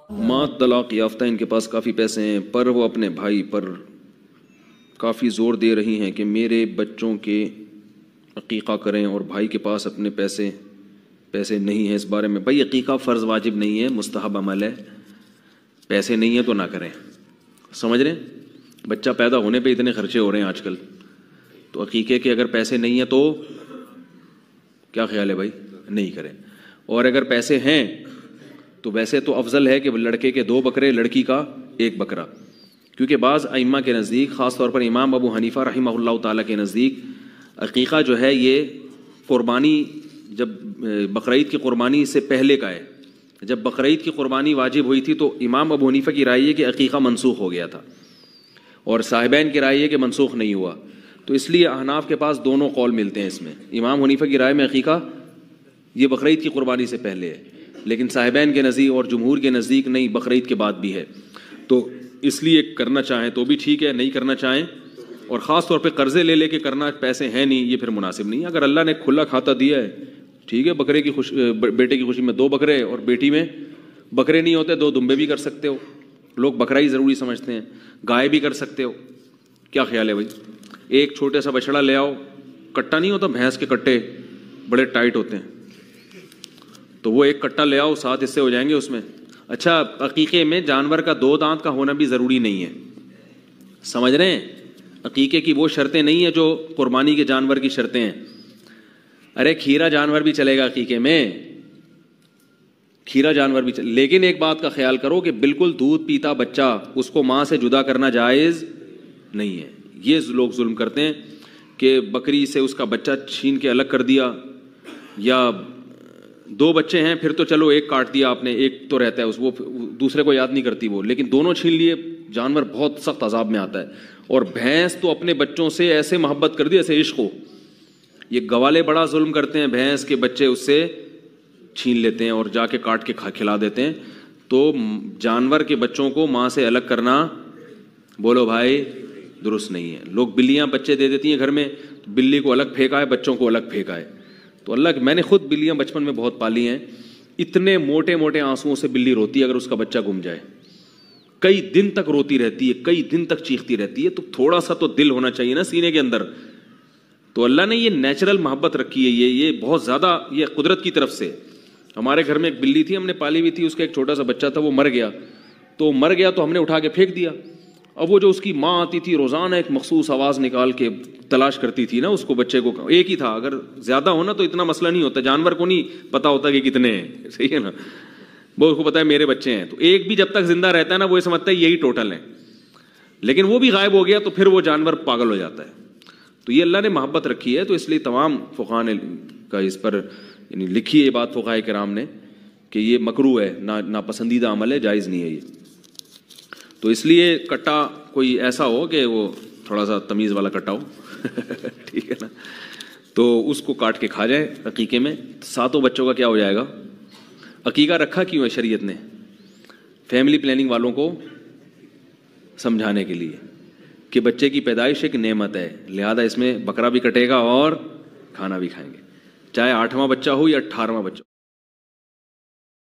ماں طلاق یافتہ، ان کے پاس کافی پیسے ہیں، پر وہ اپنے بھائی پر کافی زور دے رہی ہیں کہ میرے بچوں کے عقیقہ کریں اور بھائی کے پاس اپنے پیسے نہیں ہیں۔ اس بارے میں بھائی عقیقہ فرض واجب نہیں ہے، مستحب عمل ہے، پیسے نہیں ہیں تو نہ کریں، سمجھ رہے ہیں؟ بچہ پیدا ہونے پہ اتنے خرچے ہو رہے ہیں آج کل، تو عقیقے کے اگر پیسے نہیں ہیں تو کیا خیال ہے بھائی؟ نہیں کریں۔ اور اگر پیسے ہیں تو ویسے تو افضل ہے کہ لڑکے کے 2 بکرے، لڑکی کا 1 بکرا، کیونکہ بعض ائمہ کے نزدیک، خاص طور پر امام ابو حنیفہ رحمہ اللہ تعالیٰ کے نزدیک، عقیقہ جو ہے یہ قربانی جب بقرعید کی قربانی سے پہلے کا ہے۔ جب بقرعید کی قربانی واجب ہوئی تھی تو امام ابو حنیفہ کی رائے ہے کہ عقیقہ منسوخ ہو گیا تھا، اور صاحبین کی رائے ہے کہ منسوخ نہیں ہوا۔ تو اس لیے احناف کے پاس دونوں قول ملتے ہیں اس میں۔ امام حنیفہ کی رائے میں عقیقہ یہ بقرعید کی قربانی سے پہلے ہے، لیکن صاحبین کے نزدیک اور جمہور کے نزدیک نہیں، بقرعید کے بعد بھی ہے۔ تو اس لیے کرنا چاہیں تو بھی ٹھیک ہے، نہیں کرنا چاہیں، اور خاص طور پہ قرضے لے کے کرنا، پیسے ہیں نہیں، یہ پھر مناسب نہیں ہے۔ اگر اللہ نے کھلا کھاتا دیا ہے، ٹھیک ہے، بیٹے کی خوشی میں 2 بکرے، اور بیٹی میں بکرے نہیں ہوتے 2 دمبے بھی کر سکتے ہو، لوگ بکرا ہی ضروری سمجھتے ہیں، گائے بھی کر سکتے ہو، کیا خیال ہے بھائی؟ ایک چھوٹے سا بچڑا لے آؤ، کٹا نہیں ہوتا، بھینس کے کٹے بڑے ٹائٹ ہوتے ہیں، تو وہ ایک کٹا لے آؤ، 7 حصے ہو جائیں گے اس میں۔ اچھا، عقیقے میں جانور کا 2 دانت کا ہونا بھی ضروری نہیں ہے، سمجھ رہے ہیں؟ عقیقے کی وہ شرطیں نہیں ہیں جو قربانی کے جانور کی شرطیں ہیں۔ ارے کھیرا جانور بھی چلے گا عقیقے میں، کھیرا جانور بھی چلے، لیکن ایک بات کا خیال کرو کہ بالکل دودھ پیتا بچہ، اس کو ماں سے جدا کرنا جائز نہیں ہے۔ یہ لوگ ظلم کرتے ہیں کہ بکری سے اس کا بچہ چھین کے الگ کر دیا، یا 2 بچے ہیں پھر تو چلو ایک کاٹ دیا آپ نے، ایک تو رہتا ہے وہ دوسرے کو یاد نہیں کرتی وہ، لیکن دونوں چھین لیے، جانور بہت سخت عذاب میں آتا ہے۔ اور بھینس تو اپنے بچوں سے ایسے محبت کر دی ایسے عشق ہو، یہ گوالے بڑا ظلم کرتے ہیں، بھینس کے بچے اس سے چھین لیتے ہیں اور جا کے کاٹ کے کھلا دیتے ہیں۔ تو جانور کے بچوں کو ماں سے الگ کرنا، بولو بھائی، درست نہیں ہے۔ لوگ بلیاں بچے دے دیتی ہیں گھر میں، بلی کو الگ پھینکا ہے، بچوں کو الگ پھینکا ہے۔ تو اللہ، میں نے خود بلیاں بچپن میں بہت پالی ہیں، اتنے موٹے موٹے آنسوؤں سے بلی روتی ہے اگر اس کا بچہ گم جائے، کئی دن تک روتی رہتی ہے، کئی دن تک چیختی رہتی ہے۔ تو تھوڑا سا تو دل ہونا چاہیے نا سینے کے اندر۔ تو اللہ نے یہ نیچرل محبت رکھی ہے، یہ بہت زیادہ، یہ قدرت کی طرف سے۔ ہمارے گھر میں ایک بلی تھی، ہم نے پالی ہوئی تھی، اس کا ایک چھوٹا سا بچہ تھا، وہ مر گیا تو ہم نے اٹھا کے پھینک دیا۔ اب وہ جو اس کی ماں آتی تھی روزانہ ایک مخصوص آواز نکال کے تلاش کرتی تھی نا اس کو، بچے کو، ایک ہی تھا، اگر زیادہ ہونا تو اتنا مسئلہ نہیں ہوتا، جانور کو نہیں پتا ہوتا کہ کتنے ہیں، صحیح ہے نا، وہ اس کو پتا ہے میرے بچے ہیں، تو ایک بھی جب تک زندہ رہتا ہے نا وہ یہ سمجھتا ہے یہی ٹوٹل ہے، لیکن وہ بھی غائب ہو گیا تو پھر وہ جانور پاگل ہو جاتا ہے۔ تو یہ اللہ نے محبت رکھی ہے، تو اس لیے تمام فقہاء نے کا اس پر یعنی لکھی ہے یہ بات فقہاء کرام نے کہ یہ مکروہ ہے، ناپسندیدہ عمل ہے، جائز نہیں ہے یہ۔ تو اس لیے کٹا کوئی ایسا ہو کہ وہ تھوڑا سا تمیز والا کٹا ہو ٹھیک ہے نا، تو اس کو کاٹ کے کھا جائے عقیقے میں، 7 بچوں کا کیا ہو جائے گا۔ عقیقہ رکھا کیوں ہے شریعت نے؟ فیملی پلاننگ والوں کو سمجھانے کے لیے کہ بچے کی پیدائش ایک نعمت ہے، لہذا اس میں بکرا بھی کٹے گا اور کھانا بھی کھائیں گے، چاہے 8واں بچہ ہو یا 18واں بچہ ہو۔